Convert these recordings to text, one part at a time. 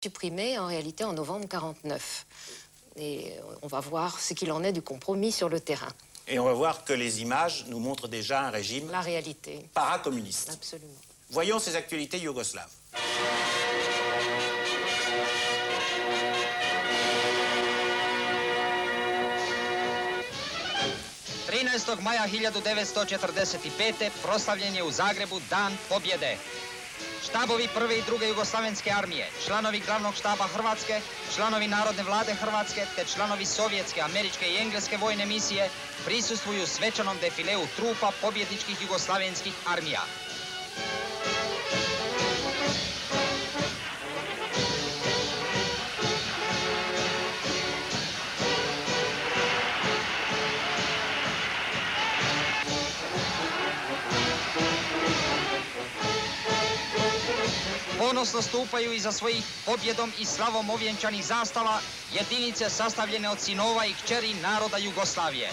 supprimé en réalité en novembre 1949. Et on va voir ce qu'il en est du compromis sur le terrain. Et on va voir que les images nous montrent déjà un régime La réalité. Paracommuniste. Absolument. Voyons ces actualités yougoslaves. 13. maja 1945. proslavljen je u Zagrebu Dan pobjede. Štabovi prve i druge jugoslavenske armije, članovi glavnog štaba Hrvatske, članovi Narodne vlade Hrvatske te članovi sovjetske, američke i engleske vojne misije prisustvuju svečanom defileu trupa pobjedničkih jugoslavenskih armija. Ponosno stupaju iza svojih pobjedom i slavom ovjenčanih zastava jedinice sastavljene od sinova i kćeri naroda Jugoslavije.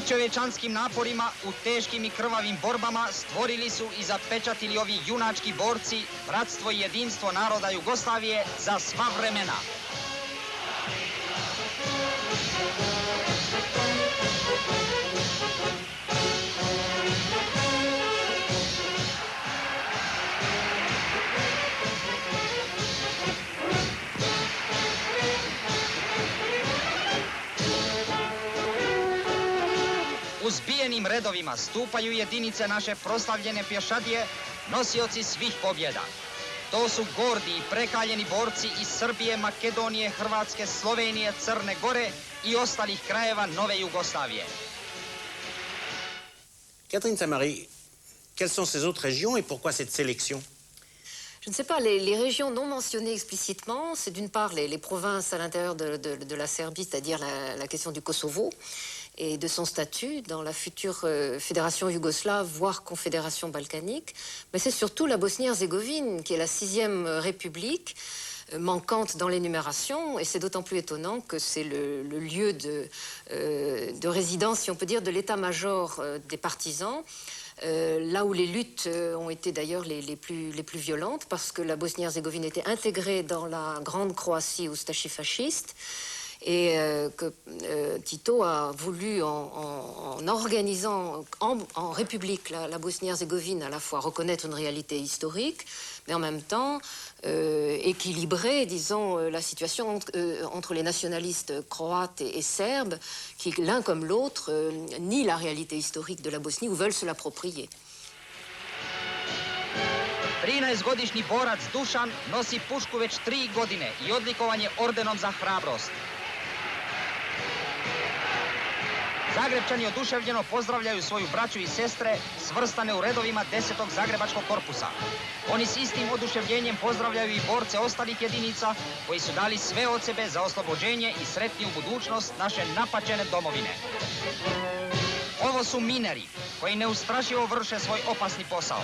Čovječanskim naporima u teškim i krvavim borbama stvorili su i zapečatili ovi junački borci bratstvo i jedinstvo naroda Jugoslavije za sva vremena. U zbijenim redovima stupaju jedinice naše proslavljene pješadije, nosioci svih pobjeda. To su gordi i prekaljeni borci iz Srbije, Makedonije, Hrvatske, Slovenije, Crne Gore i ostalih krajeva nove Jugoslavije. Catherine Samari, quelles sont ces autres régions et pourquoi cette sélection? Je ne sais pas, les régions non mentionnées explicitement, c'est d'une part les provinces à l'intérieur de la Serbie, c'est-à-dire la question du Kosovo, et de son statut dans la future fédération yougoslave, voire confédération balkanique. Mais c'est surtout la Bosnie-Herzégovine, qui est la 6e république, manquante dans l'énumération, et c'est d'autant plus étonnant que c'est le lieu de résidence, si on peut dire, de l'état-major des partisans, là où les luttes ont été d'ailleurs les plus violentes, parce que la Bosnie-Herzégovine était intégrée dans la grande Croatie oustachie-fasciste, et que Tito a voulu, en organisant en république la Bosnie-Herzégovine, à la fois reconnaître une réalité historique, mais en même temps équilibrer, disons, la situation entre les nationalistes croates et serbes, qui l'un comme l'autre nient la réalité historique de la Bosnie ou veulent se l'approprier. 13-godišnji borac Dušan nosi pušku već 3 godine i odlikovan je ordenom za hrabrost. Zagrebčani oduševljeno pozdravljaju svoju braću i sestre svrstane u redovima 10. Zagrebačkog korpusa. Oni s istim oduševljenjem pozdravljaju i borce ostalih jedinica koji su dali sve od sebe za oslobođenje i sretniju budućnost naše napačene domovine. Ovo su mineri koji neustrašivo vrše svoj opasni posao.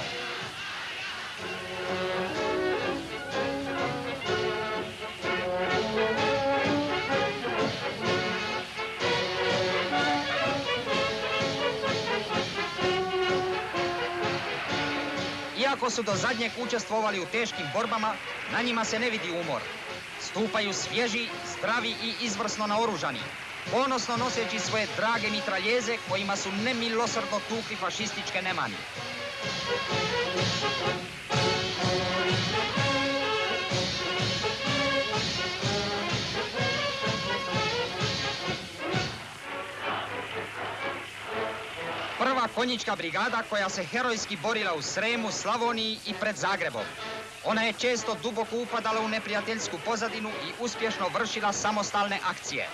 Iako su do zadnjeg učestvovali u teškim borbama, na njima se ne vidi umor. Stupaju svježi, zdravi i izvrsno naoružani, ponosno noseći svoje drage mitraljeze kojima su nemilosrdno tukli fašističke nemani. Prva konjička brigada koja se herojski borila u Sremu, Slavoniji i pred Zagrebom. Ona je često duboko upadala u neprijateljsku pozadinu i uspješno vršila samostalne akcije.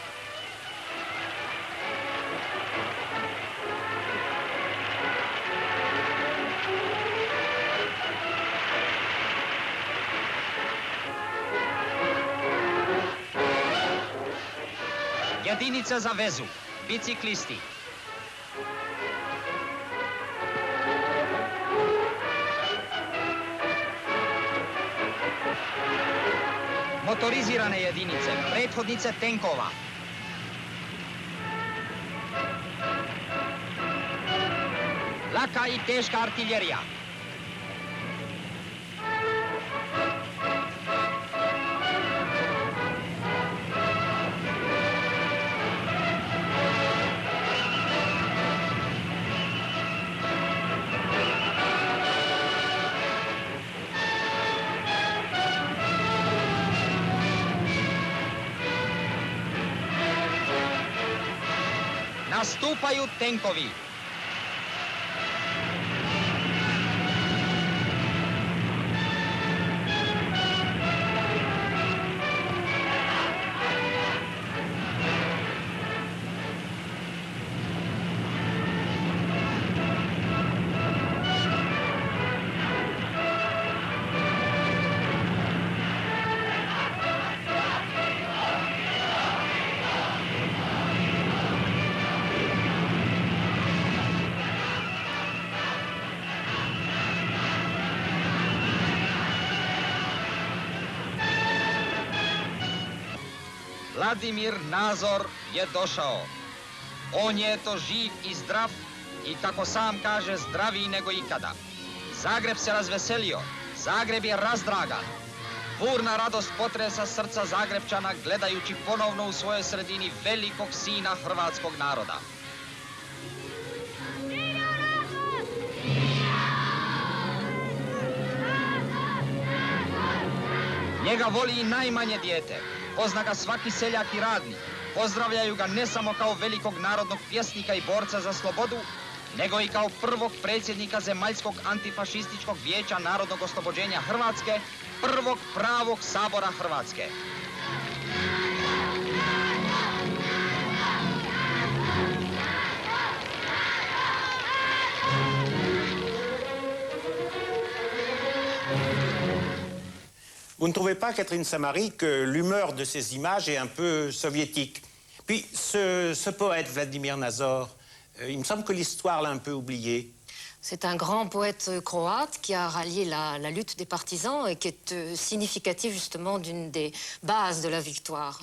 Jedinica za vezu, biciklisti. motorizirane jedinice, prethodnice tenkova. Laka i teška artiljerija. Nastupaju tenkovi. Vladimir Nazor je došao. On je to živ i zdrav i kako sam kaže zdraviji nego ikada. Zagreb se razveselio, Zagreb je razdragan. Burna radost potresa srca Zagrebčana gledajući ponovno u svojoj sredini velikog sina hrvatskog naroda. Njega voli i najmanje dijete. Pozna ga svaki seljak i radnik. Pozdravljaju ga ne samo kao velikog narodnog pjesnika i borca za slobodu, nego i kao prvog predsjednika Zemaljskog antifašističkog vijeća narodnog oslobođenja Hrvatske, prvog pravog sabora Hrvatske. Vous ne trouvez pas, Catherine Samary, que l'humeur de ces images est un peu soviétique? Puis ce poète, Vladimir Nazor, il me semble que l'histoire l'a un peu oublié. C'est un grand poète croate qui a rallié la lutte des partisans et qui est significatif justement d'une des bases de la victoire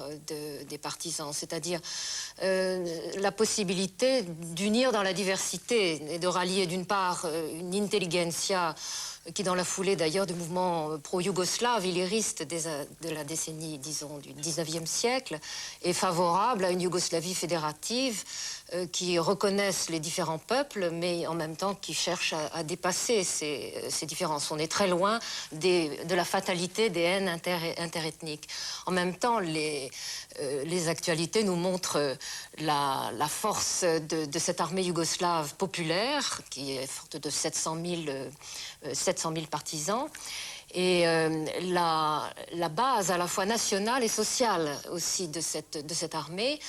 des partisans, c'est-à-dire la possibilité d'unir dans la diversité et de rallier d'une part une intelligentsia qui, dans la foulée d'ailleurs du mouvement pro-yougoslave, illyriste de la décennie, disons, du 19e siècle, est favorable à une Yougoslavie fédérative qui reconnaisse les différents peuples, mais en même temps qui cherche à dépasser ces différences. On est très loin de la fatalité des haines interethniques. En même temps, les actualités nous montrent la force de cette armée yougoslave populaire, qui est forte de 700 000 partisans, et la base à la fois nationale et sociale aussi de cette armée,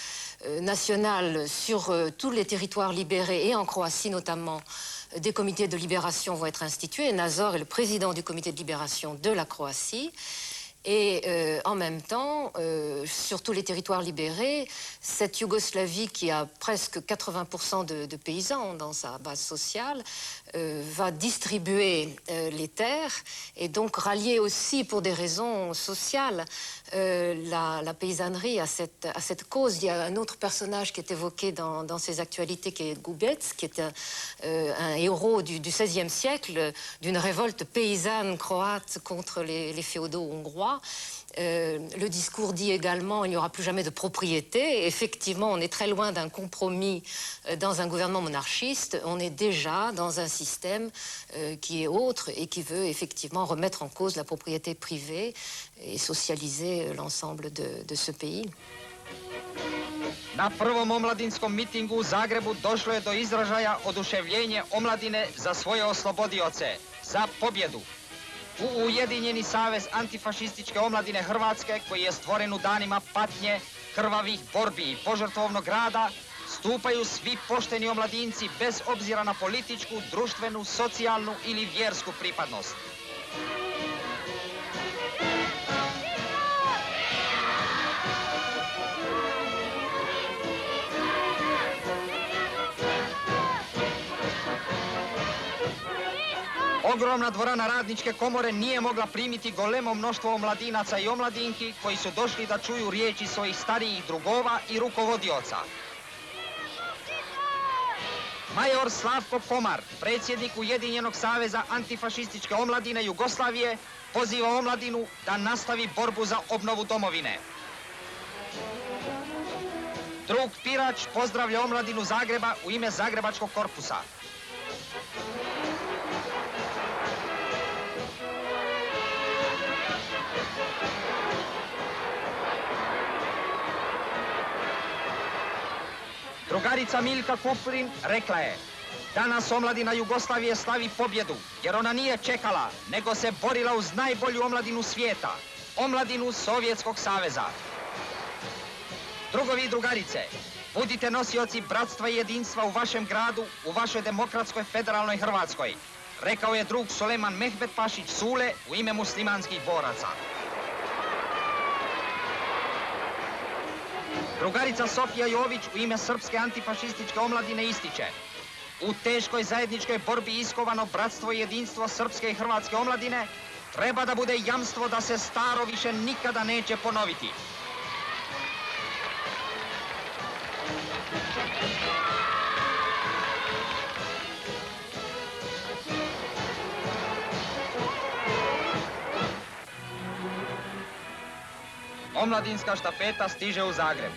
nationale sur tous les territoires libérés et en Croatie notamment. Des comités de libération vont être institués. Nazor est le président du comité de libération de la Croatie. Et en même temps, sur tous les territoires libérés, cette Yougoslavie qui a presque 80% de paysans dans sa base sociale va distribuer les terres et donc rallier aussi pour des raisons sociales la paysannerie à cette cause. Il y a un autre personnage qui est évoqué dans ces actualités qui est Gubec, qui est un héros du XVIe siècle d'une révolte paysanne croate contre les féodaux hongrois. Le discours dit également il n'y aura plus jamais de propriété. Effectivement, on est très loin d'un compromis dans un gouvernement monarchiste. On est déjà dans un système qui est autre et qui veut effectivement remettre en cause la propriété privée et socialiser l'ensemble de ce pays. Na prvom omladinskom mitingu u Zagrebu došlo je do izražaja oduševljenje omladine za svoje oslobodioce, za pobjedu. U Ujedinjeni savez antifašističke omladine Hrvatske, koji je stvoren u danima patnje, krvavih borbi i požrtvovnog rada, stupaju svi pošteni omladinci bez obzira na političku, društvenu, socijalnu ili vjersku pripadnost. Ogromna dvorana radničke komore nije mogla primiti golemo mnoštvo omladinaca i omladinki koji su došli da čuju riječi svojih starijih drugova i rukovodioca. Major Slavko Komar, predsjednik Ujedinjenog saveza antifašističke omladine Jugoslavije, poziva omladinu da nastavi borbu za obnovu domovine. Drug Pirač pozdravlja omladinu Zagreba u ime Zagrebačkog korpusa. Drugarica Milka Kuplin rekla je: danas omladina Jugoslavije slavi pobjedu, jer ona nije čekala, nego se borila uz najbolju omladinu svijeta, omladinu Sovjetskog saveza. Drugovi i drugarice, budite nosioci bratstva i jedinstva u vašem gradu, u vašoj demokratskoj federalnoj Hrvatskoj, rekao je drug Suleman Mehmet Pašić Sule u ime muslimanskih boraca. Drugarica Sofija Jović u ime Srpske antifašističke omladine ističe: u teškoj zajedničkoj borbi iskovano bratstvo i jedinstvo srpske i hrvatske omladine treba da bude jamstvo da se staro više nikada neće ponoviti. Omladinska štafeta stiže u Zagreb.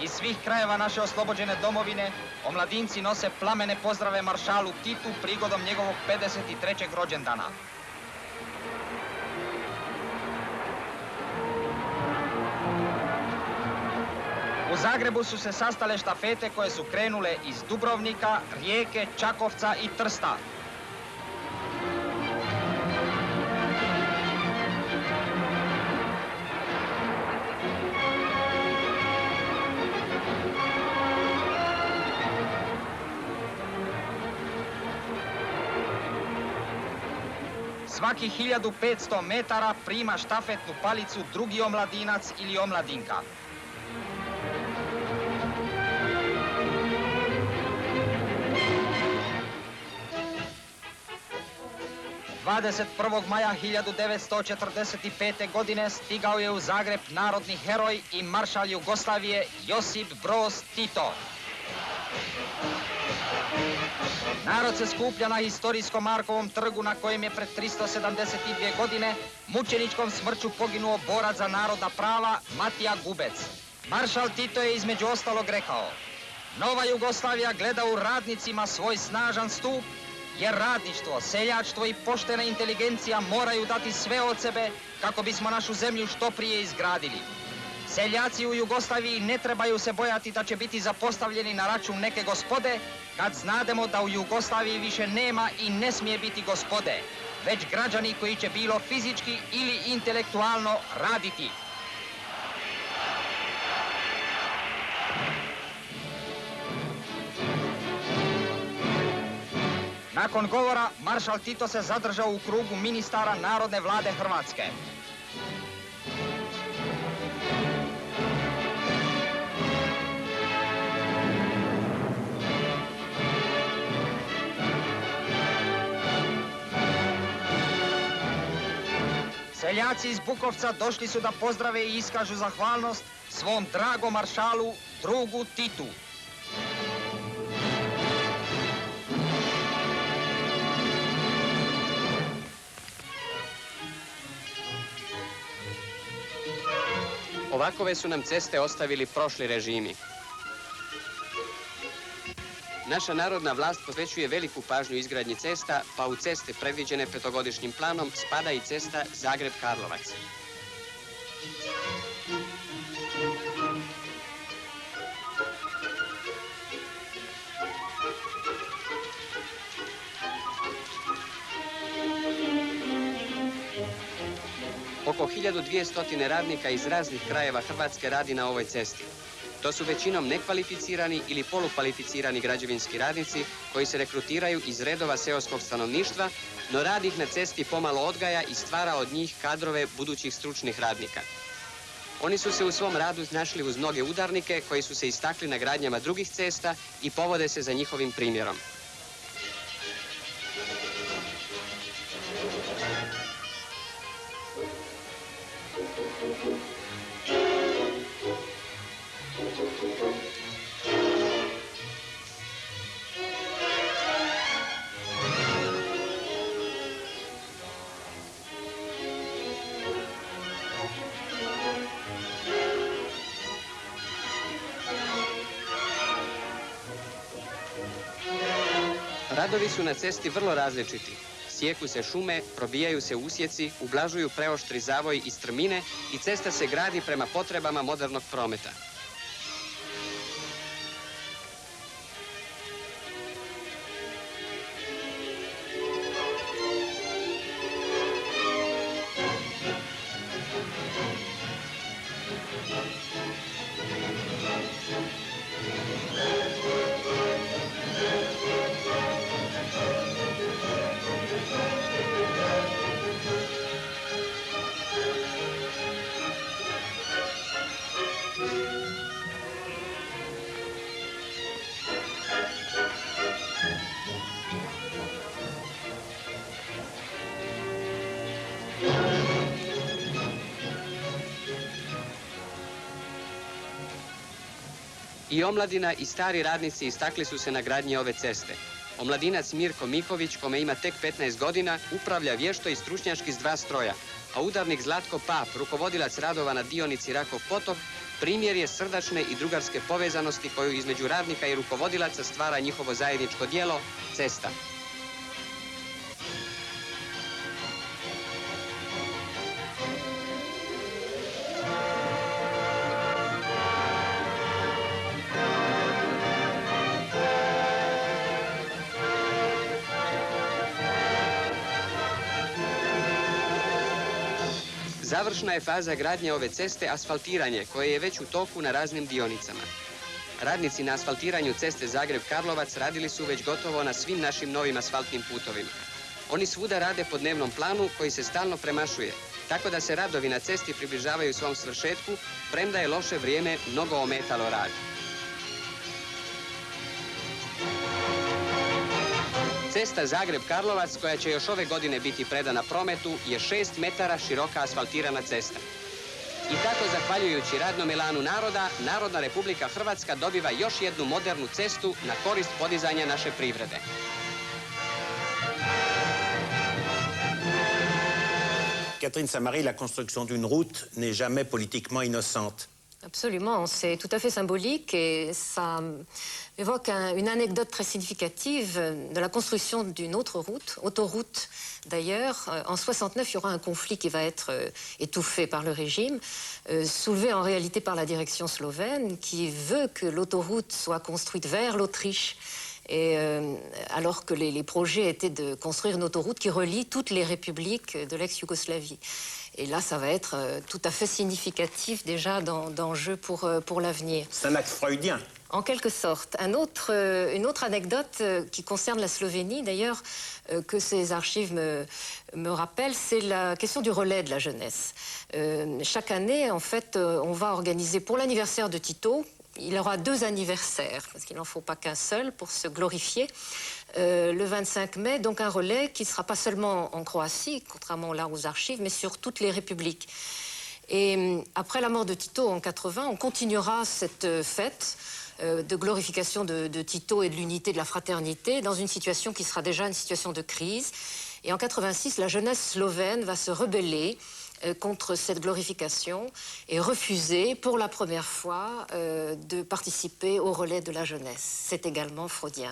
Iz svih krajeva naše oslobođene domovine omladinci nose plamene pozdrave maršalu Titu prigodom njegovog 53. rođendana. U Zagrebu su se sastale štafete koje su krenule iz Dubrovnika, Rijeke, Čakovca i Trsta. Svaki 1500 metara prima štafetnu palicu drugi omladinac ili omladinka. Maja 1945. godine stigao je u Zagreb narodni heroj i maršal Jugoslavije Josip Broz Tito. Narod se skuplja na historijskom Markovom trgu na kojem je pred 372 godine mučeničkom smrću poginuo borac za narodna prava Matija Gubec. Maršal Tito je između ostalog rekao: nova Jugoslavija gleda u radnicima svoj snažan stup, jer radništvo, seljaštvo i poštena inteligencija moraju dati sve od sebe kako bismo našu zemlju što prije izgradili. Seljaci u Jugoslaviji ne trebaju se bojati da će biti zapostavljeni na račun neke gospode, kad znademo da u Jugoslaviji više nema i ne smije biti gospode, već građani koji će bilo fizički ili intelektualno raditi. Nakon govora, maršal Tito se zadržao u krugu ministara Narodne vlade Hrvatske. Seljaci iz Bukovca došli su da pozdrave i iskažu zahvalnost svom dragom maršalu, drugu Titu. Ovakove su nam ceste ostavili prošli režimi. Naša narodna vlast posvećuje veliku pažnju izgradnji cesta, pa u ceste predviđene petogodišnjim planom spada i cesta Zagreb-Karlovac. Oko 1200 radnika iz raznih krajeva Hrvatske radi na ovoj cesti. To su većinom nekvalificirani ili polukvalificirani građevinski radnici koji se rekrutiraju iz redova seoskog stanovništva, no rad ih na cesti pomalo odgaja i stvara od njih kadrove budućih stručnih radnika. Oni su se u svom radu našli uz mnoge udarnike koji su se istakli na gradnjama drugih cesta i povode se za njihovim primjerom. Radovi su na cesti vrlo različiti. Sijeku se šume, probijaju se usjeci, ublažuju preoštri zavoji i strmine i cesta se gradi prema potrebama modernog prometa. I omladina i stari radnici istakli su se na gradnji ove ceste. Omladinac Mirko Miković, kome ima tek 15 godina, upravlja vješto i stručnjački s 2 stroja, a udarnik Zlatko Pap, rukovodilac radova na dionici Rakov potok, primjer je srdačne i drugarske povezanosti koju između radnika i rukovodilaca stvara njihovo zajedničko djelo, cesta. Završna je faza gradnje ove ceste asfaltiranje, koje je već u toku na raznim dionicama. Radnici na asfaltiranju ceste Zagreb-Karlovac radili su već gotovo na svim našim novim asfaltnim putovima. Oni svuda rade po dnevnom planu koji se stalno premašuje, tako da se radovi na cesti približavaju svom svršetku, premda je loše vrijeme mnogo ometalo rad. Cesta Zagreb-Karlovac, koja će još ove godine biti predana prometu, je 6 metara široka asfaltirana cesta. I tako, zahvaljujući radnom elanu naroda, Narodna Republika Hrvatska dobiva još jednu modernu cestu na korist podizanja naše privrede. Catherine Samary, la construction d'une route n'est jamais politiquement innocente. Absolument, c'est tout à fait symbolique et ça évoque une anecdote très significative de la construction d'une autre route, autoroute d'ailleurs. En 69, il y aura un conflit qui va être étouffé par le régime, soulevé en réalité par la direction slovène qui veut que l'autoroute soit construite vers l'Autriche. Et alors que les projets étaient de construire une autoroute qui relie toutes les républiques de l'ex-Yougoslavie. Et là, ça va être tout à fait significatif déjà d'enjeux pour l'avenir. C'est un acte freudien. En quelque sorte. Une autre anecdote qui concerne la Slovénie, d'ailleurs, que ces archives me rappellent, c'est la question du relais de la jeunesse. Chaque année, en fait, on va organiser pour l'anniversaire de Tito, il y aura 2 anniversaires, parce qu'il n'en faut pas qu'un seul pour se glorifier. Le 25 mai, donc un relais qui ne sera pas seulement en Croatie, contrairement là aux archives, mais sur toutes les républiques. Et après la mort de Tito en 80, on continuera cette fête de glorification de Tito et de l'unité, de la fraternité, dans une situation qui sera déjà une situation de crise. Et en 86, la jeunesse slovène va se rebeller contre cette glorification et refuser pour la première fois de participer au relais de la jeunesse. C'est également freudien.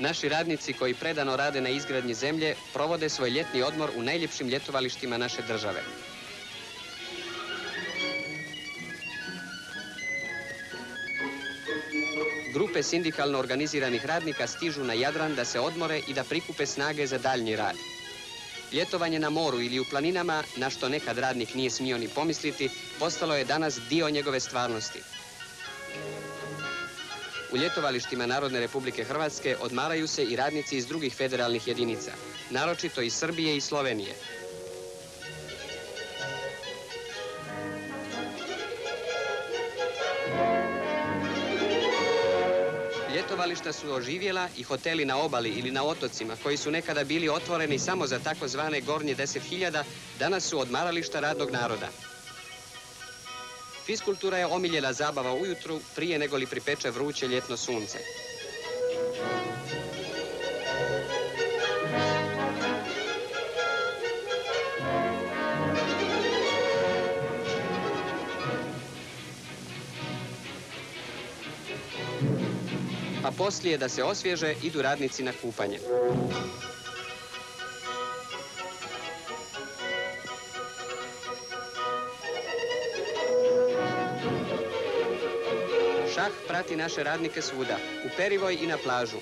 Naši radnici koji predano rade na izgradnji zemlje provode svoj ljetni odmor u najljepšim ljetovalištima naše države. Grupe sindikalno organiziranih radnika stižu na Jadran da se odmore i da prikupe snage za daljnji rad. Ljetovanje na moru ili u planinama, na što nekad radnik nije smio ni pomisliti, postalo je danas dio njegove stvarnosti. U ljetovalištima Narodne Republike Hrvatske odmaraju se i radnici iz drugih federalnih jedinica, naročito iz Srbije i Slovenije. Ljetovališta su oživjela i hoteli na obali ili na otocima, koji su nekada bili otvoreni samo za takozvane gornje 10.000, danas su odmarališta radnog naroda. Fiskultura je omiljena zabava ujutru prije nego li pripeče vruće ljetno sunce. A poslije da se osvježe idu radnici na kupanje. Šah prati naše radnike svuda, u Perivoj i na plažu.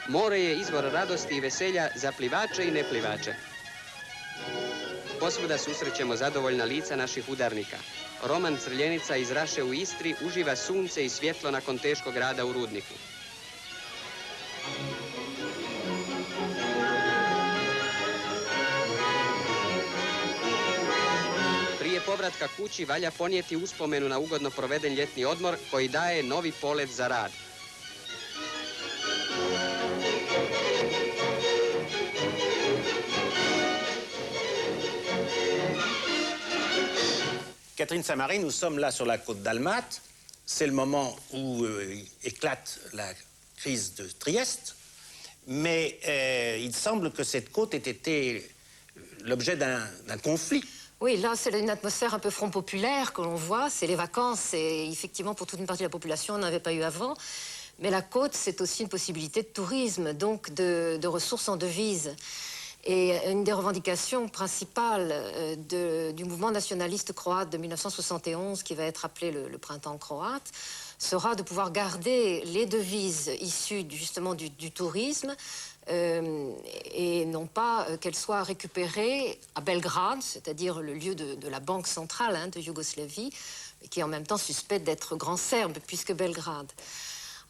More je izvor radosti i veselja za plivače i neplivače. Posvuda susrećemo zadovoljna lica naših udarnika. Roman Crljenica iz Raše u Istri uživa sunce i svjetlo nakon teškog rada u rudniku. Prije povratka kući valja ponijeti uspomenu na ugodno proveden ljetni odmor koji daje novi polet za rad. Catherine Saint-Marie, nous sommes là sur la côte d'Almat. C'est le moment où éclate la crise de Trieste. Mais il semble que cette côte ait été l'objet d'un conflit. Oui, là, c'est une atmosphère un peu front populaire que l'on voit. C'est les vacances et effectivement, pour toute une partie de la population, on n'avait pas eu avant. Mais la côte, c'est aussi une possibilité de tourisme, donc de ressources en devises. Et une des revendications principales du mouvement nationaliste croate de 1971, qui va être appelé le printemps croate, sera de pouvoir garder les devises issues justement du tourisme et non pas qu'elles soient récupérées à Belgrade, c'est-à-dire le lieu de la banque centrale de Yougoslavie, qui est en même temps suspect d'être grand serbe, puisque Belgrade.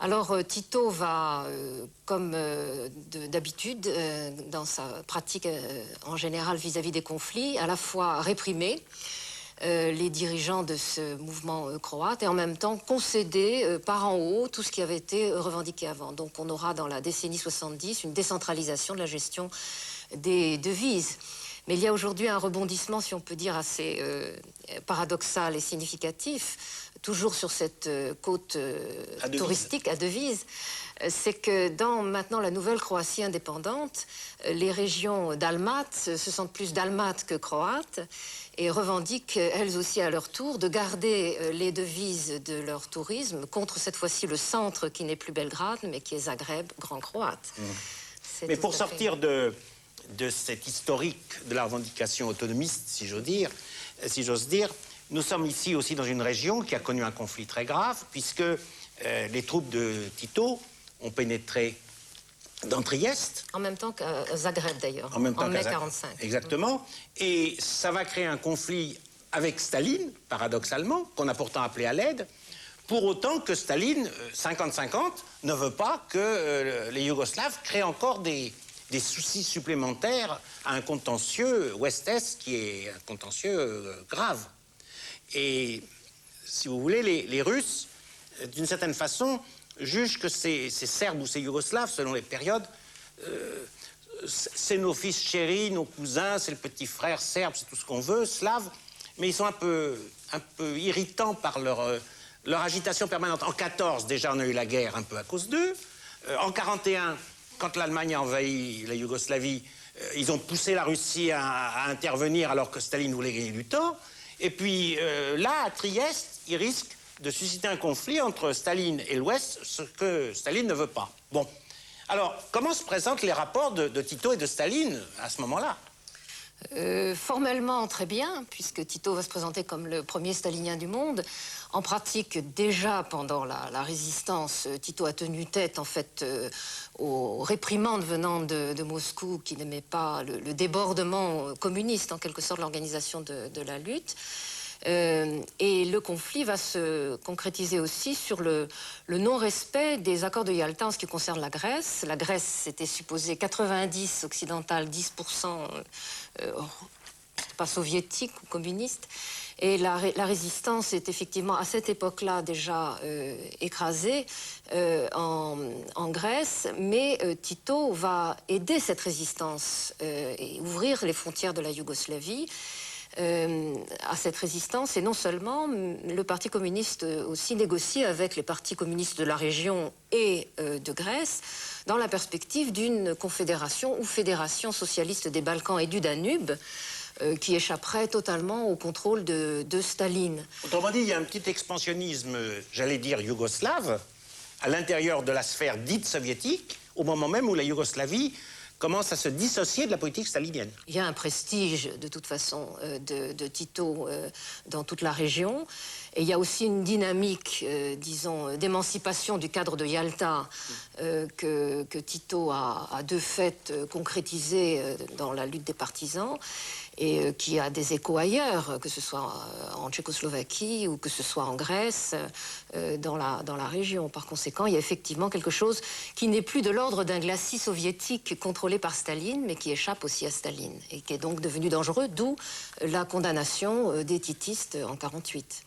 Alors Tito va, comme d'habitude, dans sa pratique en général vis-à-vis des conflits, à la fois réprimer les dirigeants de ce mouvement croate et en même temps concéder par en haut tout ce qui avait été revendiqué avant. Donc on aura dans la décennie 70 une décentralisation de la gestion des devises. Mais il y a aujourd'hui un rebondissement, si on peut dire, assez paradoxal et significatif, toujours sur cette côte touristique à devises, c'est que dans maintenant la nouvelle Croatie indépendante, les régions dalmates se sentent plus dalmates que croates et revendiquent elles aussi à leur tour de garder les devises de leur tourisme contre cette fois-ci le centre qui n'est plus Belgrade mais qui est Zagreb, grand croate. Mais pour sortir de cette historique de la revendication autonomiste, si j'ose dire, nous sommes ici aussi dans une région qui a connu un conflit très grave, puisque les troupes de Tito ont pénétré dans Trieste. En même temps qu'à Zagreb, d'ailleurs, en mai 1945. Exactement. Et ça va créer un conflit avec Staline, paradoxalement, qu'on a pourtant appelé à l'aide, pour autant que Staline, 50-50, ne veut pas que les Yougoslaves créent encore des soucis supplémentaires à un contentieux ouest-est qui est un contentieux grave. Et, si vous voulez, les Russes, d'une certaine façon, jugent que ces Serbes ou ces Yougoslaves, selon les périodes, c'est nos fils chéris, nos cousins, c'est le petit frère serbe, c'est tout ce qu'on veut, slave, mais ils sont un peu irritants par leur agitation permanente. En 1914, déjà, on a eu la guerre un peu à cause d'eux. En 1941, quand l'Allemagne a envahi la Yougoslavie, Ils ont poussé la Russie à intervenir alors que Staline voulait gagner du temps. Et puis là, à Trieste, ils risquent de susciter un conflit entre Staline et l'Ouest, ce que Staline ne veut pas. Bon. Alors, comment se présentent les rapports de Tito et de Staline à ce moment-là? Formellement, très bien, puisque Tito va se présenter comme le premier stalinien du monde. En pratique, déjà pendant la résistance, Tito a tenu tête, en fait, aux réprimandes venant de Moscou, qui n'aimaient pas le débordement communiste, en quelque sorte, l'organisation de la lutte. Et le conflit va se concrétiser aussi sur le non-respect des accords de Yalta en ce qui concerne la Grèce. La Grèce, c'était supposé 90 occidental, 10% pas soviétique ou communiste. Et la résistance est effectivement à cette époque-là déjà écrasée en Grèce, mais Tito va aider cette résistance et ouvrir les frontières de la Yougoslavie. À cette résistance, et non seulement, le Parti communiste aussi négocie avec les partis communistes de la région et de Grèce dans la perspective d'une confédération ou fédération socialiste des Balkans et du Danube qui échapperait totalement au contrôle de Staline. Autrement dit, il y a un petit expansionnisme, j'allais dire yougoslave, à l'intérieur de la sphère dite soviétique, au moment même où la Yougoslavie commence à se dissocier de la politique stalinienne. Il y a un prestige, de toute façon, de Tito dans toute la région. Et il y a aussi une dynamique, disons, d'émancipation du cadre de Yalta que Tito a de fait concrétisé dans la lutte des partisans et qui a des échos ailleurs, que ce soit en Tchécoslovaquie ou que ce soit en Grèce, dans la région. Par conséquent, il y a effectivement quelque chose qui n'est plus de l'ordre d'un glacis soviétique contrôlé par Staline, mais qui échappe aussi à Staline et qui est donc devenu dangereux, d'où la condamnation des titistes en 1948.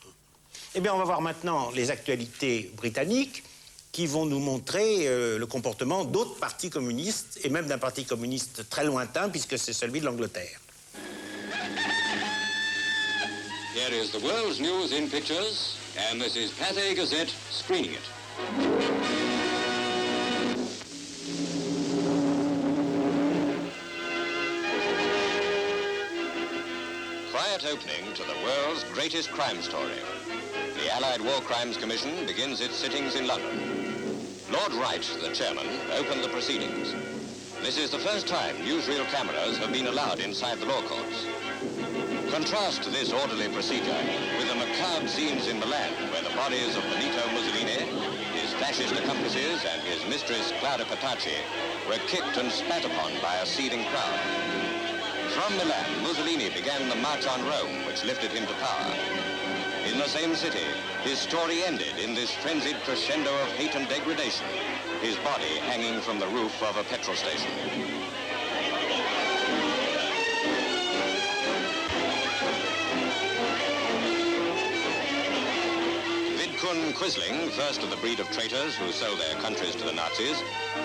Eh bien, on va voir maintenant les actualités britanniques qui vont nous montrer le comportement d'autres partis communistes et même d'un parti communiste très lointain puisque c'est celui de l'Angleterre. Here is the world's news in pictures, and this is Pathé Gazette screening it. Quiet opening to the world's greatest crime story. The Allied War Crimes Commission begins its sittings in London. Lord Wright, the chairman, opened the proceedings. This is the first time newsreel cameras have been allowed inside the law courts. Contrast this orderly procedure with the macabre scenes in Milan, where the bodies of Benito Mussolini, his fascist accomplices, and his mistress Clara Petacci were kicked and spat upon by a seething crowd. From Milan, Mussolini began the march on Rome, which lifted him to power. In the same city, his story ended in this frenzied crescendo of hate and degradation, his body hanging from the roof of a petrol station. Vidkun Quisling, first of the breed of traitors who sold their countries to the Nazis,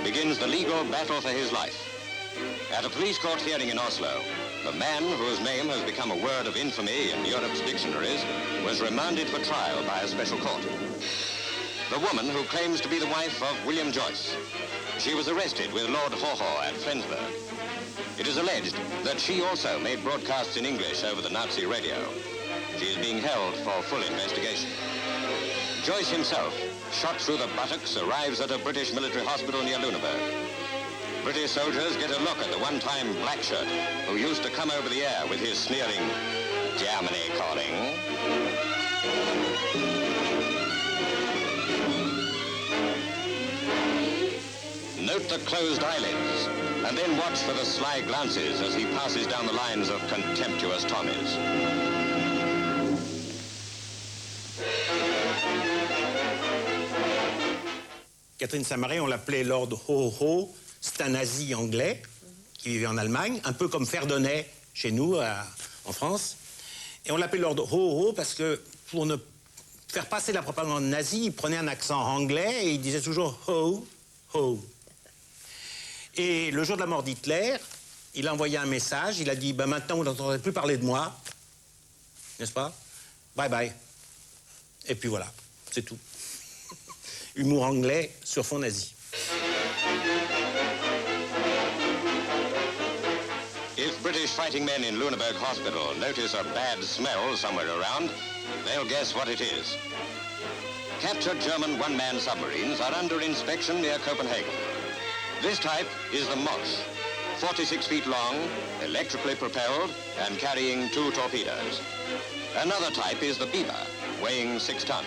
begins the legal battle for his life. At a police court hearing in Oslo, the man whose name has become a word of infamy in Europe's dictionaries was remanded for trial by a special court. The woman who claims to be the wife of William Joyce. She was arrested with Lord Hoho at Flensburg. It is alleged that she also made broadcasts in English over the Nazi radio. She is being held for full investigation. Joyce himself, shot through the buttocks, arrives at a British military hospital near Lüneburg. British soldiers get a look at the one-time black shirt who used to come over the air with his sneering, "Germany calling." Note the closed eyelids, and then watch for the sly glances as he passes down the lines of contemptuous Tommies. Catherine Samaret, on l'appelait Lord Ho-Ho. C'est un nazi anglais qui vivait en Allemagne, un peu comme Ferdonnet chez nous, en France. Et on l'appelait Lord Ho-Ho parce que pour ne faire passer la propagande nazie, il prenait un accent anglais et il disait toujours Ho, Ho. Et le jour de la mort d'Hitler, il a envoyé un message, il a dit ben, maintenant vous n'entendrez plus parler de moi, n'est-ce pas? Bye bye. Et puis voilà, c'est tout. Humour anglais sur fond nazi. British fighting men in Lüneburg Hospital notice a bad smell somewhere around, they'll guess what it is. Captured German one-man submarines are under inspection near Copenhagen. This type is the Moss, 46 feet long, electrically propelled, and carrying 2 torpedoes. Another type is the Beaver, weighing 6 tons.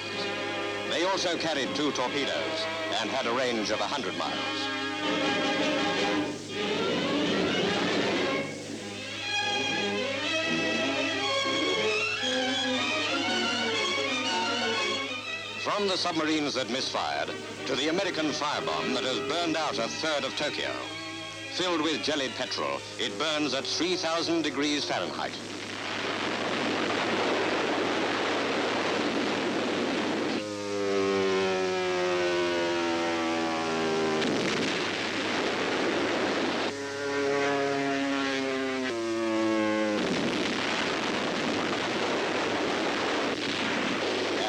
They also carried 2 torpedoes and had a range of 100 miles. From the submarines that misfired to the American firebomb that has burned out a third of Tokyo. Filled with jellied petrol, it burns at 3,000 degrees Fahrenheit.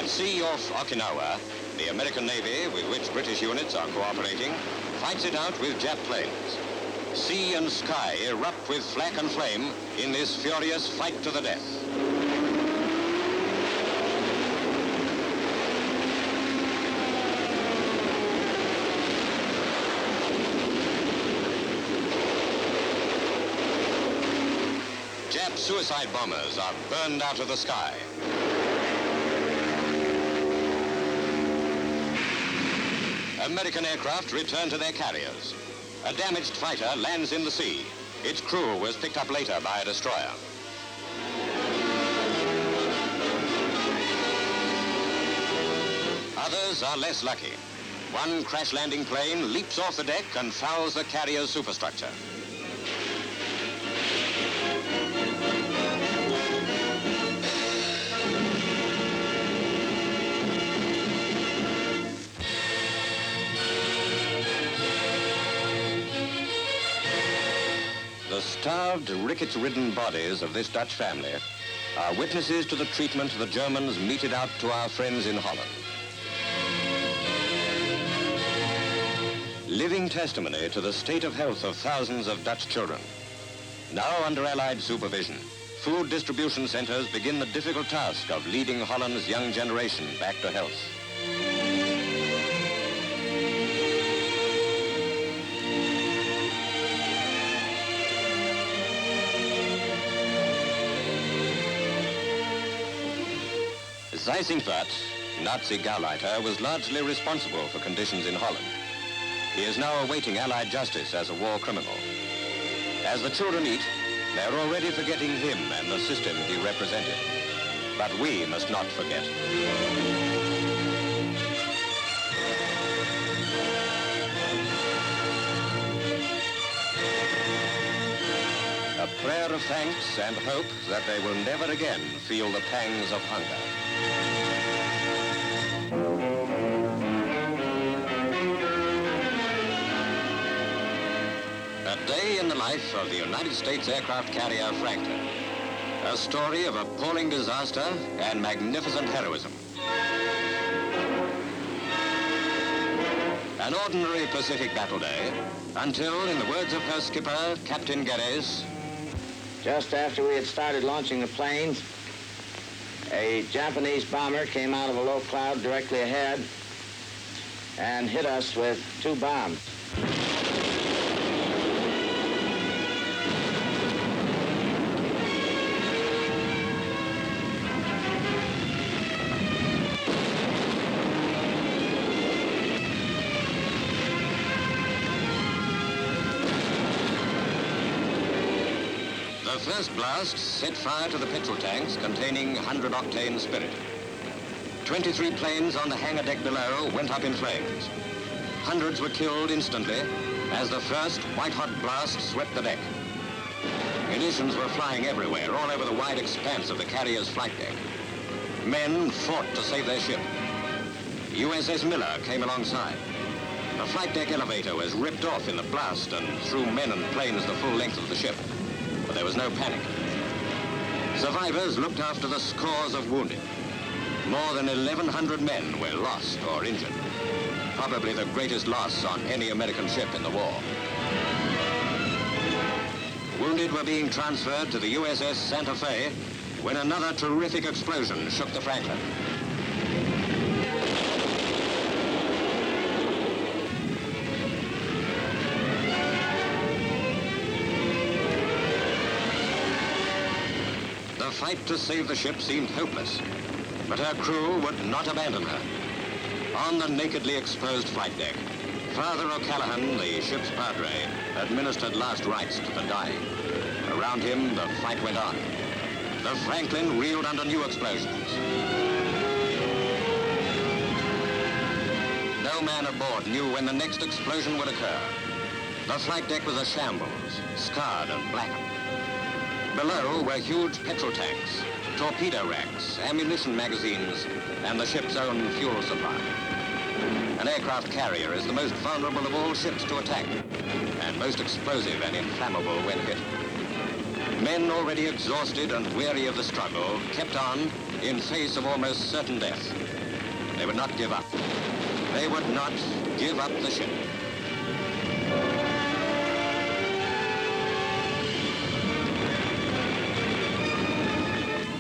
Sea off Okinawa, the American Navy, with which British units are cooperating, fights it out with Jap planes. Sea and sky erupt with flak and flame in this furious fight to the death. Jap suicide bombers are burned out of the sky. American aircraft return to their carriers. A damaged fighter lands in the sea. Its crew was picked up later by a destroyer. Others are less lucky. One crash-landing plane leaps off the deck and fouls the carrier's superstructure. The starved, rickets-ridden bodies of this Dutch family are witnesses to the treatment the Germans meted out to our friends in Holland. Living testimony to the state of health of thousands of Dutch children. Now under Allied supervision, food distribution centers begin the difficult task of leading Holland's young generation back to health. Seyss-Inquart, Nazi Gauleiter, was largely responsible for conditions in Holland. He is now awaiting Allied justice as a war criminal. As the children eat, they're already forgetting him and the system he represented. But we must not forget. A prayer of thanks and hope that they will never again feel the pangs of hunger. A day in the life of the United States aircraft carrier Franklin. A story of appalling disaster and magnificent heroism. An ordinary Pacific battle day, until, in the words of her skipper, Captain Geddes, just after we had started launching the planes, a Japanese bomber came out of a low cloud directly ahead and hit us with 2 bombs. The first blast set fire to the petrol tanks containing 100-octane spirit. 23 planes on the hangar deck below went up in flames. Hundreds were killed instantly as the first white-hot blast swept the deck. Munitions were flying everywhere, all over the wide expanse of the carrier's flight deck. Men fought to save their ship. USS Miller came alongside. The flight deck elevator was ripped off in the blast and threw men and planes the full length of the ship. But there was no panic. Survivors looked after the scores of wounded. More than 1,100 men were lost or injured. Probably the greatest loss on any American ship in the war. Wounded were being transferred to the USS Santa Fe when another terrific explosion shook the Franklin. The fight to save the ship seemed hopeless, but her crew would not abandon her. On the nakedly exposed flight deck, Father O'Callaghan, the ship's padre, administered last rites to the dying. Around him, the fight went on. The Franklin reeled under new explosions. No man aboard knew when the next explosion would occur. The flight deck was a shambles, scarred and blackened. Below were huge petrol tanks, torpedo racks, ammunition magazines, and the ship's own fuel supply. An aircraft carrier is the most vulnerable of all ships to attack, and most explosive and inflammable when hit. Men already exhausted and weary of the struggle kept on in face of almost certain death. They would not give up. They would not give up the ship.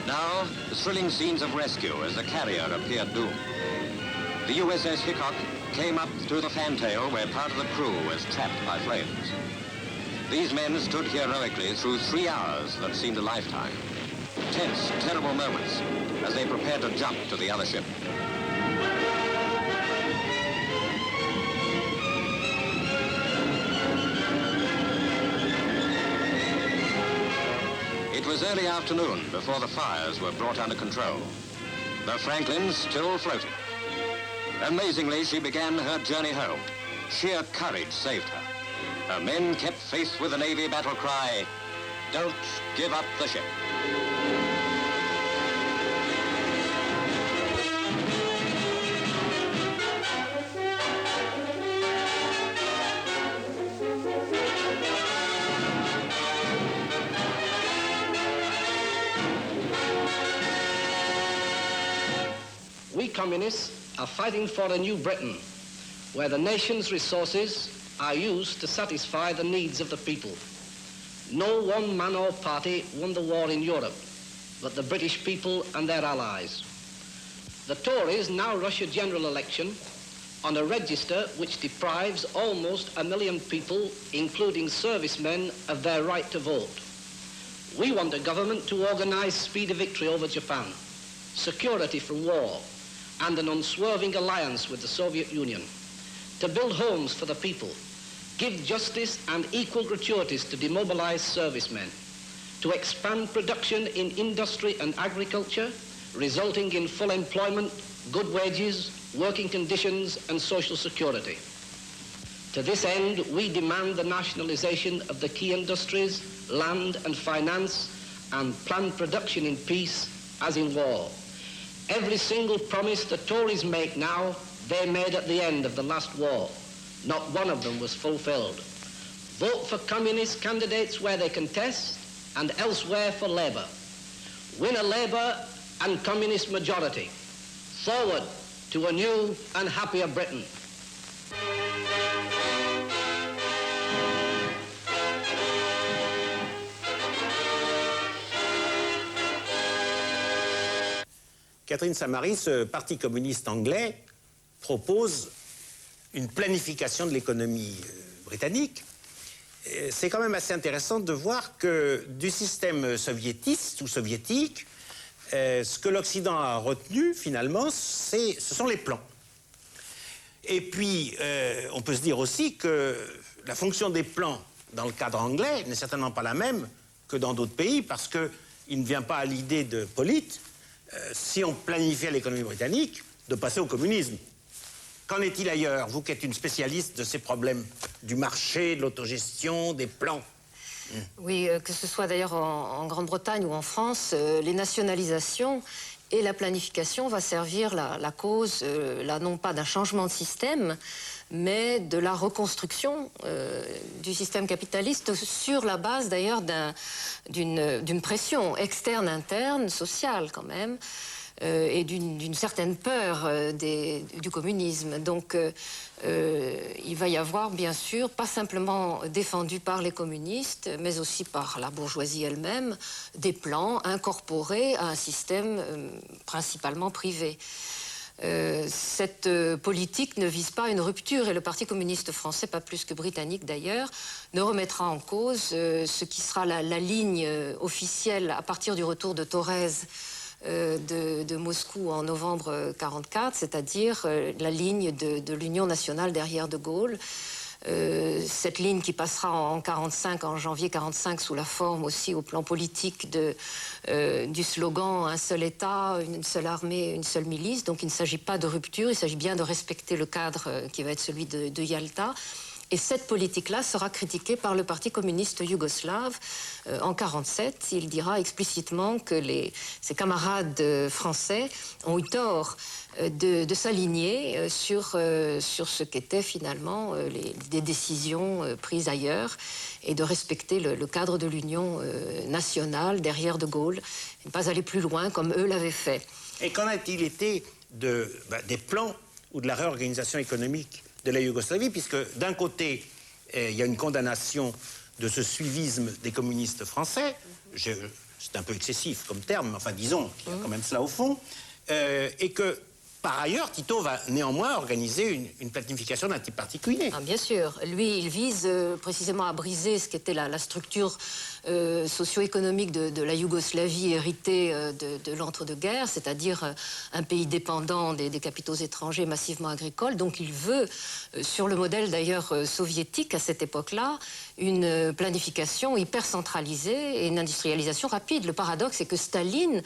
Now, thrilling scenes of rescue as the carrier appeared doomed. The USS Hickok came up through the fantail where part of the crew was trapped by flames. These men stood heroically through 3 hours that seemed a lifetime. Tense, terrible moments as they prepared to jump to the other ship. It was early afternoon before the fires were brought under control. The Franklin still floated. Amazingly, she began her journey home. Sheer courage saved her. Her men kept faith with the Navy battle cry, "Don't give up the ship." We communists are fighting for a new Britain, where the nation's resources are used to satisfy the needs of the people. No one man or party won the war in Europe, but the British people and their allies. The Tories now rush a general election on a register which deprives almost 1 million people, including servicemen, of their right to vote. We want a government to organize speedy victory over Japan, security from war, and an unswerving alliance with the Soviet Union, to build homes for the people, give justice and equal gratuities to demobilized servicemen, to expand production in industry and agriculture, resulting in full employment, good wages, working conditions, and social security. To this end, we demand the nationalization of the key industries, land and finance, and planned production in peace as in war. Every single promise the Tories make now, they made at the end of the last war. Not one of them was fulfilled. Vote for communist candidates where they contest, and elsewhere for Labour. Win a Labour and communist majority. Forward to a new and happier Britain. Catherine Samary, ce parti communiste anglais, propose une planification de l'économie britannique. C'est quand même assez intéressant de voir que du système soviétiste ou soviétique, ce que l'Occident a retenu finalement, ce sont les plans. Et puis, on peut se dire aussi que la fonction des plans dans le cadre anglais n'est certainement pas la même que dans d'autres pays, parce qu'il ne vient pas à l'idée de Polite, si on planifiait l'économie britannique, de passer au communisme. Qu'en est-il ailleurs, vous qui êtes une spécialiste de ces problèmes du marché, de l'autogestion, des plans? Oui, que ce soit d'ailleurs en Grande-Bretagne ou en France, les nationalisations et la planification va servir la cause, là non pas d'un changement de système, mais de la reconstruction du système capitaliste sur la base d'ailleurs d'une pression externe, interne, sociale quand même, et d'une certaine peur du communisme. Donc il va y avoir, bien sûr, pas simplement défendu par les communistes, mais aussi par la bourgeoisie elle-même, des plans incorporés à un système principalement privé. Cette politique ne vise pas une rupture et le Parti communiste français, pas plus que britannique d'ailleurs, ne remettra en cause ce qui sera la ligne officielle à partir du retour de Thorez de Moscou en novembre 1944, c'est-à-dire la ligne de l'Union nationale derrière de Gaulle. Cette ligne qui passera en 1945, en janvier 1945, sous la forme aussi au plan politique du slogan « Un seul État, une seule armée, une seule milice ». Donc il ne s'agit pas de rupture, il s'agit bien de respecter le cadre qui va être celui de Yalta. Et cette politique-là sera critiquée par le Parti communiste yougoslave en 1947. Il dira explicitement que ses camarades français ont eu tort de s'aligner sur ce qu'étaient finalement des décisions prises ailleurs et de respecter le cadre de l'Union nationale derrière de Gaulle et ne pas aller plus loin comme eux l'avaient fait. Et qu'en a-t-il été des plans ou de la réorganisation économique de la Yougoslavie, puisque d'un côté, il y a une condamnation de ce suivisme des communistes français, c'est un peu excessif comme terme, mais enfin disons qu'il y a quand même cela au fond, et que par ailleurs, Tito va néanmoins organiser une planification d'un type particulier. Ah, bien sûr. Lui, il vise précisément à briser ce qu'était la structure socio-économique de la Yougoslavie héritée de l'entre-deux-guerres, c'est-à-dire un pays dépendant des capitaux étrangers massivement agricoles. Donc il veut, sur le modèle d'ailleurs soviétique à cette époque-là, une planification hyper centralisée et une industrialisation rapide. Le paradoxe, c'est que Staline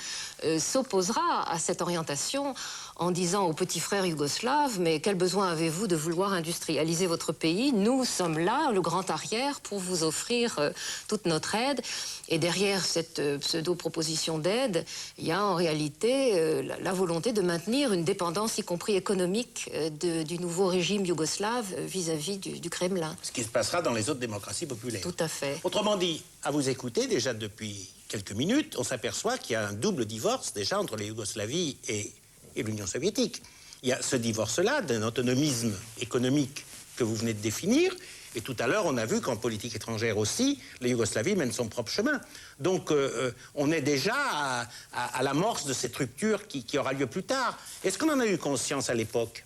s'opposera à cette orientation en disant aux petits frères yougoslaves « Mais quel besoin avez-vous de vouloir industrialiser votre pays? Nous sommes là, le grand arrière, pour vous offrir toute notre aide. » Et derrière cette pseudo-proposition d'aide, il y a en réalité la volonté de maintenir une dépendance, y compris économique, du nouveau régime yougoslave vis-à-vis du Kremlin. Ce qui se passera dans les autres démocraties populaires. Tout à fait. Autrement dit, à vous écouter déjà depuis quelques minutes, on s'aperçoit qu'il y a un double divorce déjà entre les Yougoslavies et l'Union soviétique. Il y a ce divorce-là d'un autonomisme économique que vous venez de définir, et tout à l'heure, on a vu qu'en politique étrangère aussi, la Yougoslavie mène son propre chemin. Donc, on est déjà à l'amorce de cette rupture qui aura lieu plus tard. Est-ce qu'on en a eu conscience à l'époque ?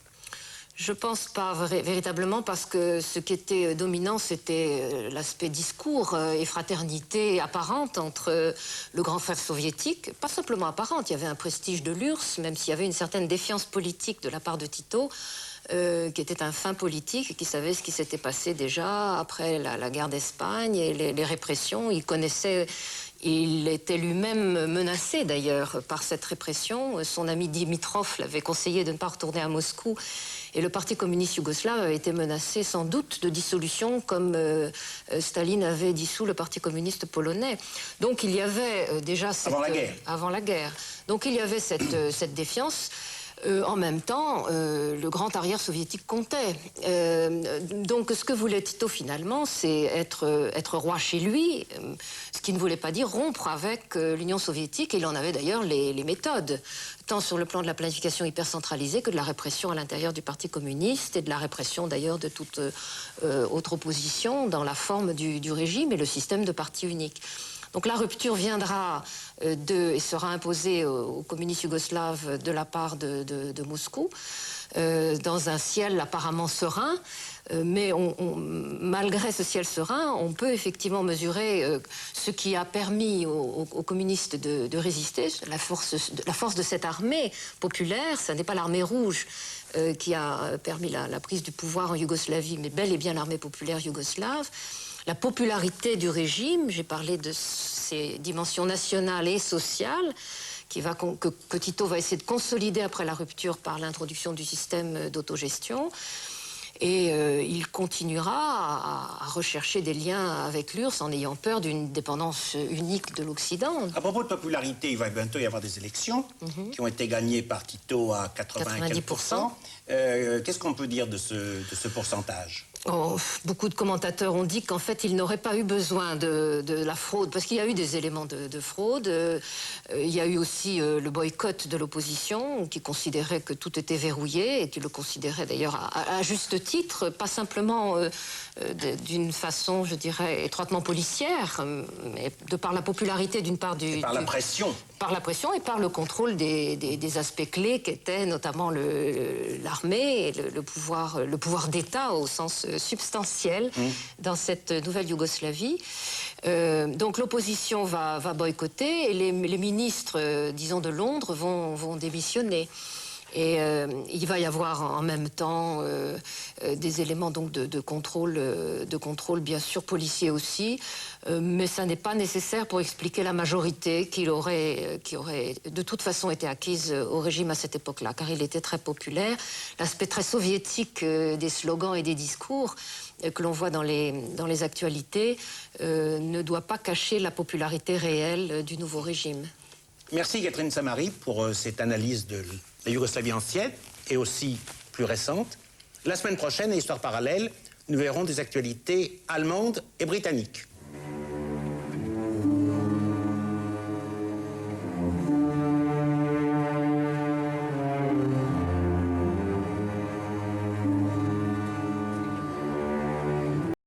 Je pense pas véritablement, parce que ce qui était dominant, c'était l'aspect discours et fraternité apparente entre le grand frère soviétique. Pas simplement apparente, il y avait un prestige de l'URSS, même s'il y avait une certaine défiance politique de la part de Tito, qui était un fin politique et qui savait ce qui s'était passé déjà après la guerre d'Espagne et les répressions. Il connaissait... Il était lui-même menacé d'ailleurs par cette répression. Son ami Dimitrov l'avait conseillé de ne pas retourner à Moscou. Et le Parti communiste yougoslave avait été menacé sans doute de dissolution, comme Staline avait dissous le Parti communiste polonais. Donc il y avait déjà... Avant la guerre. Donc il y avait cette défiance. En même temps, le grand arrière soviétique comptait. Donc ce que voulait Tito finalement, c'est être roi chez lui, ce qui ne voulait pas dire rompre avec l'Union soviétique, et il en avait d'ailleurs les méthodes, tant sur le plan de la planification hyper centralisée que de la répression à l'intérieur du Parti communiste, et de la répression d'ailleurs de toute autre opposition dans la forme du régime et le système de parti unique. Donc la rupture viendra et sera imposée aux communistes yougoslaves de la part de Moscou, dans un ciel apparemment serein. Mais malgré ce ciel serein, on peut effectivement mesurer ce qui a permis aux communistes de résister, la force de cette armée populaire. Ce n'est pas l'armée rouge qui a permis la prise du pouvoir en Yougoslavie, mais bel et bien l'armée populaire yougoslave. La popularité du régime, j'ai parlé de ses dimensions nationales et sociales, que Tito va essayer de consolider après la rupture par l'introduction du système d'autogestion. Et il continuera à rechercher des liens avec l'URSS en ayant peur d'une dépendance unique de l'Occident. À propos de popularité, il va bientôt y avoir des élections qui ont été gagnées par Tito à 90%. Qu'est-ce qu'on peut dire de ce pourcentage ? Beaucoup de commentateurs ont dit qu'en fait, il n'aurait pas eu besoin de la fraude, parce qu'il y a eu des éléments de fraude. Il y a eu aussi le boycott de l'opposition, qui considérait que tout était verrouillé, et qui le considérait d'ailleurs à juste titre, pas simplement d'une façon, je dirais, étroitement policière, mais de par la popularité d'une part du... Par la pression. Par la pression et par le contrôle des aspects clés qu'étaient notamment l'armée et le pouvoir d'État au sens substantiel dans cette nouvelle Yougoslavie. Donc l'opposition va boycotter et les ministres, disons, de Londres vont démissionner. Et il va y avoir en même temps des éléments donc de contrôle contrôle bien sûr policier aussi, mais ça n'est pas nécessaire pour expliquer la majorité qui aurait de toute façon été acquise au régime à cette époque-là, car il était très populaire. L'aspect très soviétique des slogans et des discours que l'on voit dans les actualités ne doit pas cacher la popularité réelle du nouveau régime. Merci Catherine Samari pour cette analyse de la Yougoslavie ancienne et aussi plus récente. La semaine prochaine, à Histoire parallèle, nous verrons des actualités allemandes et britanniques.